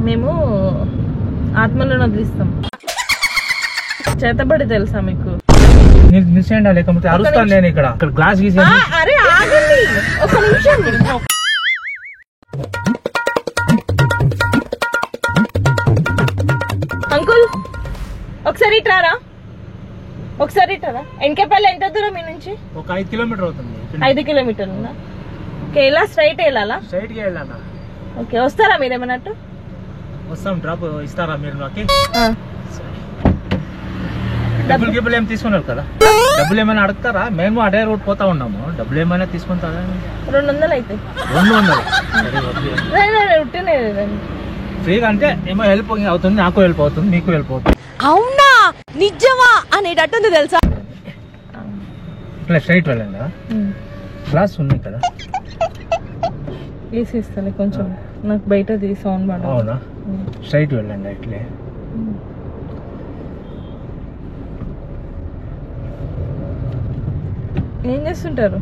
మేము ఆత్మలను వదిలిస్తాం. చేతబడి తెలుసా మీకు? నిశ్చయండి, లేకపోతే అరుస్తాను నేను. ఇక్కడ గ్లాస్ గీసి. అరే ఆగండి ఒక నిమిషం. అంకుల్ ఒకసారి ఇట్రారా, ఒకసారి ఇట్రారా. ఎన్కేపల్లి ఎంత దూరం మీ నుంచి? ఒక 5 కిలోమీటర్ అవుతుంది. 5 కిలోమీటర్లు. ఓకే, ఇలా స్ట్రైట్ వెళ్ళాలా? స్ట్రైట్ గా వెళ్ళాలా? ఓకే, వస్తారా మీరు ఏమన్నట్టు? వస్తాం. డ్రాప్ ఇస్తారా మీరు నాకు? డబ్బులు ఏమైనా తీసుకున్నారు కదా? డబ్బులు ఏమైనా అడుగుతారా? మేము అదే రోడ్ పోతా ఉన్నాము. డబ్బులు ఏమైనా తీసుకుంటారా? 200 అయితే 200 ఫ్రీగా అంటే ఏమో హెల్ప్ అవుతుంది. నాకు హెల్ప్ అవుతుంది, మీకు హెల్ప్ అవుతుంది. అవునా నిజమా అనేటట్టుంది తెలుసా? ఇట్లా స్ట్రైట్ వెళ్ళండి. గ్లాస్ ఉన్నాయి కదా, తీసిస్తాను కొంచెం. నాకు బయట సౌండ్ పడ. అవునా? స్ట్రైట్ వెళ్ళండి ఇట్లే. ఏం చేస్తుంటారు?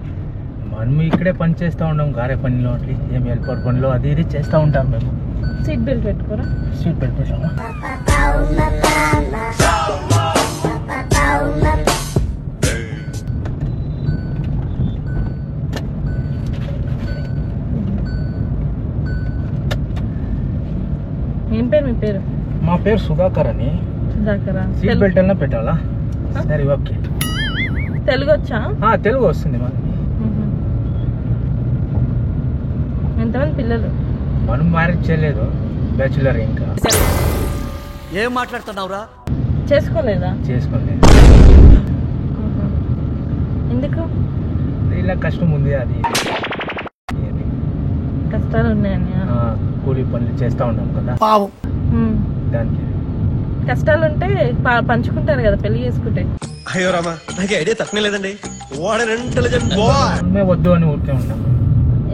మనం ఇక్కడే పని చేస్తూ ఉంటాం. గారే పనిలో ఏం హెల్పర్ పనిలో అది ఇది చేస్తూ ఉంటాం మేము. సీట్ బెల్ట్ పెట్టుకోరా? సీట్ బెల్ట్ పెట్టామా? ఏం పేరు మీ పేరు? మా పేరు సుధాకర్ అని. సుధాకరా? సీట్ బెల్ట్ అన్నా పెట్టాలా? సరే ఓకే. తెలుగు వచ్చా? తెలుగు వస్తుంది. ఎంతమంది పిల్లలు? మనం మ్యారేజ్ చేయలేదు, బ్యాచులర్. ఇంకా ఏం మాట్లాడుతున్నావురా? చేసుకోలేదా? చేసుకోలేదు. ఎందుకు? ఇలా కష్టం ఉంది. అది కష్టాలు ఉన్నాయని కూలీ పనులు చేస్తూ ఉన్నాం కదా, దానికి కష్టాలు ఉంటే పంచుకుంటారు కదా పెళ్లి చేసుకుంటే. అయ్యో రామా, నాకు ఐడియా తక్కువ లేదండి. What an intelligent boy. మేము వద్దు అని ఊరికే ఉంటాం.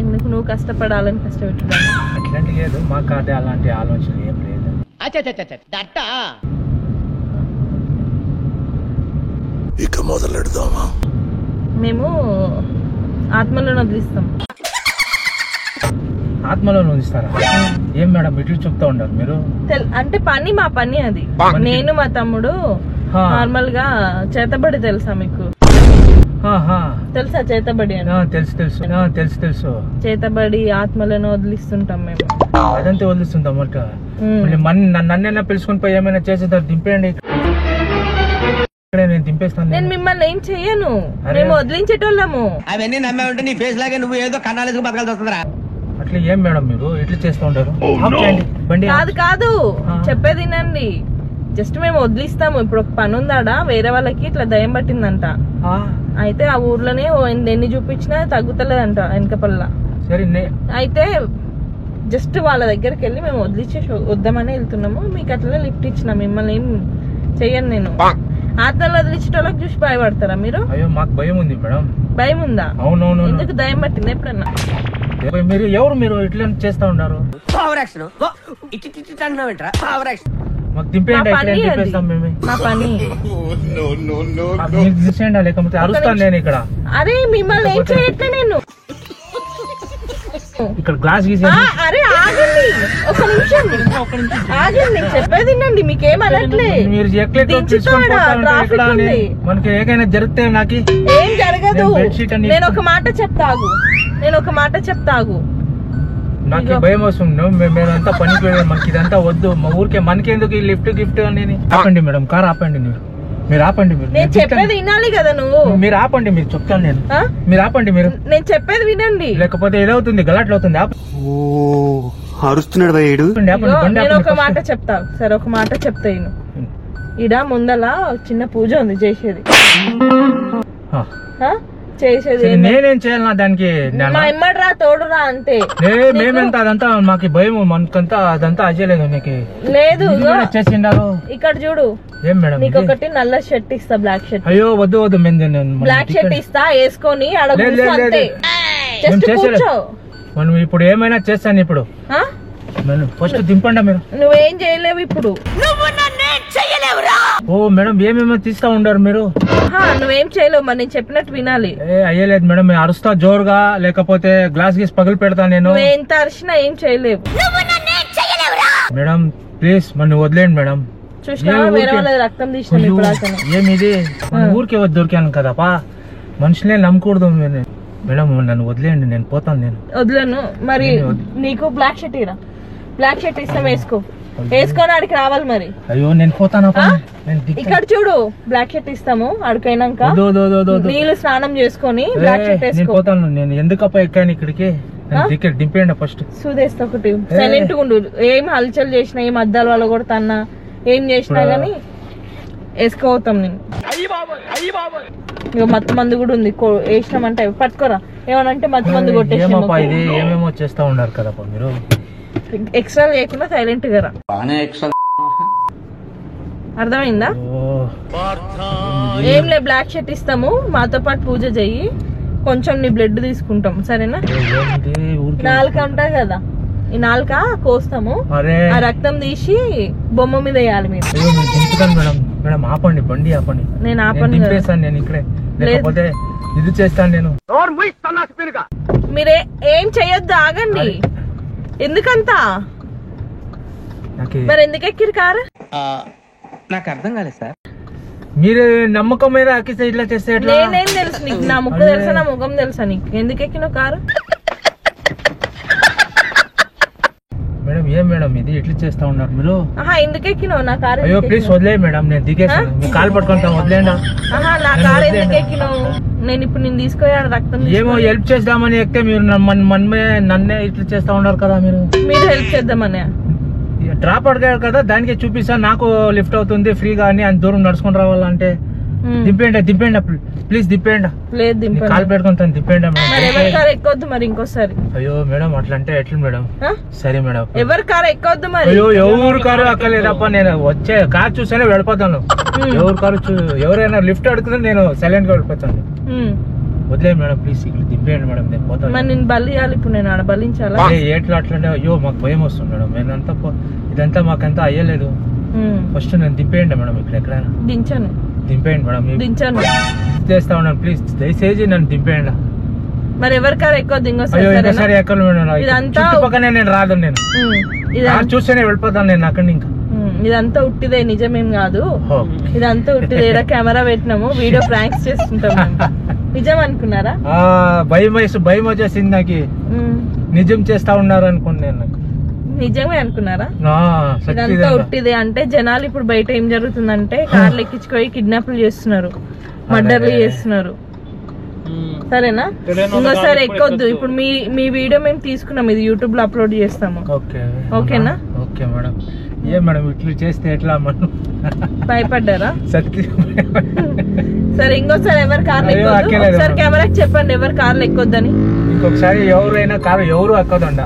ఎందుకు? నువ్వు కష్టపడాలని కష్టపెట్టుకోవాలి. అట్లాంటి లేదు మాకు, అదే అలాంటి ఆలోచన ఏం లేదు. ఇక మొదలెడదామా? మేము ఆత్మలను వదిలిస్తాం. ఆత్మలో నూదిస్తారా? ఏం మేడం ఇట్లు చెప్తా ఉంటారు మీరు? అంటే పని, మా పని అది. నేను మా తమ్ముడు నార్మల్ గా చేతబడి తెలుసా మీకు? తెలుసా చేతబడి అని? తెలుసు తెలుసు తెలుసు తెలుసు. చేతబడి ఆత్మలను వదిలిస్తుంటాం మేము. అదంతా వదిలిస్తుంటాం. నన్నైనా పిలుచుకుని పోయి ఏమైనా చేసేదారు దింపేయండి. నేను దింపేస్తాను. నేను మిమ్మల్ని ఏం చెయ్యను, మేము వదిలించేటోళ్ళము. అవన్నీ నమ్మే ఉంటే నీ ఫేస్ లాగే నువ్వు ఏదో కన్నాలేసుకు బతకాల్సి వస్తుందిరా. అట్లా ఏం మేడం మీరు ఇట్లా చేస్తూ ఉంటారు? కాదు కాదు, చెప్పేది వినండి. జస్ట్ మేము వదిలిస్తాము. ఇప్పుడు ఒక పని ఉందాడా, వేరే వాళ్ళకి ఇట్లా దయ్యం పట్టిందంట. అయితే ఆ ఊర్లోనే ఎన్ని చూపించినా తగ్గుతలేదంట వెనకపల్ల. అయితే జస్ట్ వాళ్ళ దగ్గరికి వెళ్ళి మేము వద్దామని వెళ్తున్నాము. మీకు అట్లనే లిఫ్ట్ ఇచ్చిన, మిమ్మల్ని ఏం చెయ్యను నేను. ఆత్మలు వదిలించేటోళ్ళకి చూసి భయపడతారా మీరు? అయ్యో మాకు భయం ఉంది మేడం. భయం ఉందా? అవునవును. ఎందుకు దయ్యం పట్టింది ఎప్పుడన్నా? మీరు ఎవరు? మీరు ఇట్లా చేస్తా ఉన్నారు? మాకు దింపేయండి, మా పని. లేకపోతే అరుస్తాను నేను ఇక్కడ. అరే మిమ్మల్ని ఏం చేయట్లే నేను. ఇక్కడ గ్లాస్ గీసి. అరే ఆగండి ఒక నిమిషం, ఆగండి చెప్పేది వినండి. మీకేమనట్లే, మనకి ఏకైనా జరిగితే నాకు ఏం జరగదు. నేను ఒక మాట చెప్తాగు, నాకు భయం వస్తుంది. మేమంతా పనికి వెళ్ళాం, మనకి ఇదంతా వద్దు. మా ఊరికే మనకెందుకు లిఫ్ట్ గిఫ్ట్ అని. ఆపండి మేడం, కార్ ఆపండి. మీరు ఆపండి. నేను చెప్పేది వినాలి కదా నువ్వు. మీరు ఆపండి, మీరు చెప్తాను నేను. మీరు ఆపండి, నేను చెప్పేది వినండి. లేకపోతే ఏదవుతుంది, గలాట్లు అవుతుంది. అరుస్తున్నాడు. నేను ఒక మాట చెప్తా. సరే ఒక మాట చెప్తా. ఇడ ముందల చిన్న పూజ ఉంది చేసేది. నేనేం చేయాలన్నా దానికి? మా ఎమ్మడ్రా తోడురా అంతే. మేమెంత అదంతా మాకు భయం, మనకంతా అదంతా అజయలేదు. నీకు లేదు చేసిండారు. ఇక్కడ చూడు. ఏం మేడం? నీకు ఒకటి నల్ల షర్ట్ ఇస్తా, బ్లాక్ షర్ట్. అయ్యో వద్దు వద్దు, బ్లాక్ షర్ట్ ఇస్తా, వేసుకొని మనం ఇప్పుడు ఏమైనా చేస్తాను. ఇప్పుడు ఫస్ట్ దింపండి మీరు. నువ్వేం చేయలేవు ఇప్పుడు. ఓ మేడం, ఏమేమో తీస్తా ఉండారు మీరు. నువ్వేం చేయలేవు, మరి నేను చెప్పినట్టు వినాలి. అయ్యలేదు మేడం, అరుస్తా జోరుగా, లేకపోతే గ్లాస్ గీసి పగిలి పెడతా నేను. ఎంత అరిచినా ఏం చేయలేవు. మేడం ప్లీజ్ మన వదిలేండి మేడం. చూసినా వేరే వాళ్ళ రక్తం తీసినాం ఇప్పుడు అతను. ఏమిది మన ఊరికే దొరికాను కదపా, మనుషులే నమ్మకూడదు. మేడం నన్ను వదిలేయండి, నేను పోతాను. నేను వదిలేను. మరి నీకు బ్లాక్ షర్ట్ ఇరా, బ్లాక్ షర్ట్ ఇస్తాం, వేసుకో, వేసుకొని ఆడికి రావాలి. మరి అయ్యో నేను పోతానప్పా. ఇక్కడ చూడు బ్లాక్ షర్ట్ ఇస్తాము, ఆడికైనాక నీళ్ళు స్నానం చేసుకొని బ్లాక్ షర్ట్ వేసుకో. పోతాను నేను. ఎందుకప్ప ఎక్కాను ఇక్కడికి, దింపేయండి ఫస్ట్. సూదేస్తా ఒకటి, సైలెంట్ ఉండు. ఏం హల్చల్ చేసినా, ఏం అద్దాల వల్ల కొడతాన్నా, ఏం చేసినా గానీ వేసుకోతాం నేను. ఇక మత్తు మందు కూడా ఉంది, వేసినామంటే పట్టుకోరా. ఏమనంటే మత్తు మందు కొట్టేసి ఏమేమో చేస్తా ఉన్నారు కదా మీరు. ఎక్స్ట్రా లేకుండా సైలెంట్ గా రా. అర్థమైందా? ఏం లే, బ్లాక్ షర్ట్ ఇస్తాము, మాతో పాటు పూజ చెయ్యి, కొంచెం నీ బ్లడ్ తీసుకుంటాం, సరేనా? నాలుక ఉంటాయి కదా, ఈ నాలుక కోస్తాము, ఆ రక్తం తీసి బొమ్మ మీద వేయాలి మీరు. మేడం ఆపండి, బండి ఆపండి. నేను ఆపండి, నేను ఇక్కడే, లేకపోతే ఇది చేస్తాను నేను. మీరే ఏం చెయ్యొద్దు, ఆగండి. ఎందుకంతా మరి ఎందుకు ఎక్కిరు కారు? నాకు అర్థం కాలేదు సార్. మీరు నమ్మకం మీద అక్కిస్తే ఇట్లా చేస్తే నేనేం తెలుసు నీకు? నా ముక్కు తెలుసా, నా ముఖం తెలుసా నీకు? ఎందుకు ఎక్కినావు కారు? మేడం ఏం మేడం ఇది ఇట్లా చేస్తా ఉన్నారు మీరు? ఎందుకు ఎక్కినావు నా కారు? అయ్యో ప్లీజ్ వదిలే మేడం, నేను దిగేసాను. మీ కాలు పట్టుకుంటాను, వదిలేండా. నా కారు ఎందుకు ఎక్కినావు? నేను ఇప్పుడు నేను తీసుకుపోయాను రక్తం. ఏమో హెల్ప్ చేద్దామని ఎక్కితే మీరు నన్నే ఇట్లా చేస్తా ఉన్నారు కదా. మీరు హెల్ప్ చేద్దామని డ్రాప్ అడిగారు కదా, దానికే చూపిస్తాను. నాకు లిఫ్ట్ అవుతుంది ఫ్రీగా అని, అంత దూరం నడుచుకుని రావాలంటే. దింపేయండి ప్లీజ్, దింపేయండి. లేదు కాలు పెట్టుకుంటాను, దింపేయండి. ఎక్కొద్దు మరి ఇంకోసారి. అయ్యో మేడం అట్లా అంటే ఎట్లా మేడం? సరే మేడం. ఎవరి కారు ఎక్కొద్దు మరి. అయ్యో ఎవరు కారు అక్కలేదప్ప, నేను వచ్చే కారు చూసానే వెళ్ళిపోతాను. ఎవరు కారు ఎవరైనా లిఫ్ట్ అడుగుతుంది, నేను సైలెంట్ గా వెళ్ళిపోతాను. వదిలే మేడం ప్లీజ్, ఇక్కడ దింపేయండి మేడం, నేను పోతాను. నేను బలియాలి ఇప్పుడు, నేను ఆడ బలించాలా? ఎట్లా అట్లంటే అయ్యో మాకు భయం వస్తుంది మేడం. నేనంతా ఇదంతా మాకంతా అయ్యలేదు. ఫస్ట్ నేను దింపేయండి మేడం, ఇక్కడ ఎక్కడైనా దించాను. దింపేయండి మేడం, దించాను చేస్తా ఉన్నాను. ప్లీజ్ దయచేసి నన్ను దింపేయండి. మరి ఎవరి కారు ఎక్కొద్దు ఇంకోసారి ఎక్కలు ఇదంతా పక్కనే నేను రాదు. నేను చూస్తేనే వెళ్ళిపోతాను నేను అక్కడి. ఇంకా ఇదంతా ఉట్టిదే, నిజమేం కాదు. ఇదంతా ఉట్టిదే. కెమెరా పెట్టినాము, వీడియో ప్రాంక్స్ చేస్తుంటాం. నిజం అనుకున్నారా? భయం వచ్చేసింది నాకు. నిజం చేస్తా ఉన్నారు అనుకోండి. నేను నిజమే అనుకున్నారా? ఇదంతా ఉట్టిదే. అంటే జనాలు ఇప్పుడు బయట ఏం జరుగుతుందంటే కార్లు ఎక్కించుకొని కిడ్నాప్లు చేస్తున్నారు, మర్డర్లు చేస్తున్నారు, సరేనా? ఇంకోసారి ఎక్కొద్దు. ఇప్పుడు మీ వీడియో మేము తీసుకున్నాం, ఇది యూట్యూబ్ లో అప్లోడ్ చేస్తాము, ఓకేనా? Okay madam. ఏ మేడం ఇట్లా చేస్తే ఎట్లా? మనం భయపడ్డారా? సత్యం. సరే ఇంకోసారి ఎవరు కార్లు ఎక్కొద్దు, ఒకసారి కెమెరాకి చెప్పండి ఎవరు కార్లు ఎక్కొద్దని. ఇంకొకసారి ఎవరైనా కారు ఎవరు ఎక్కొద్దండ.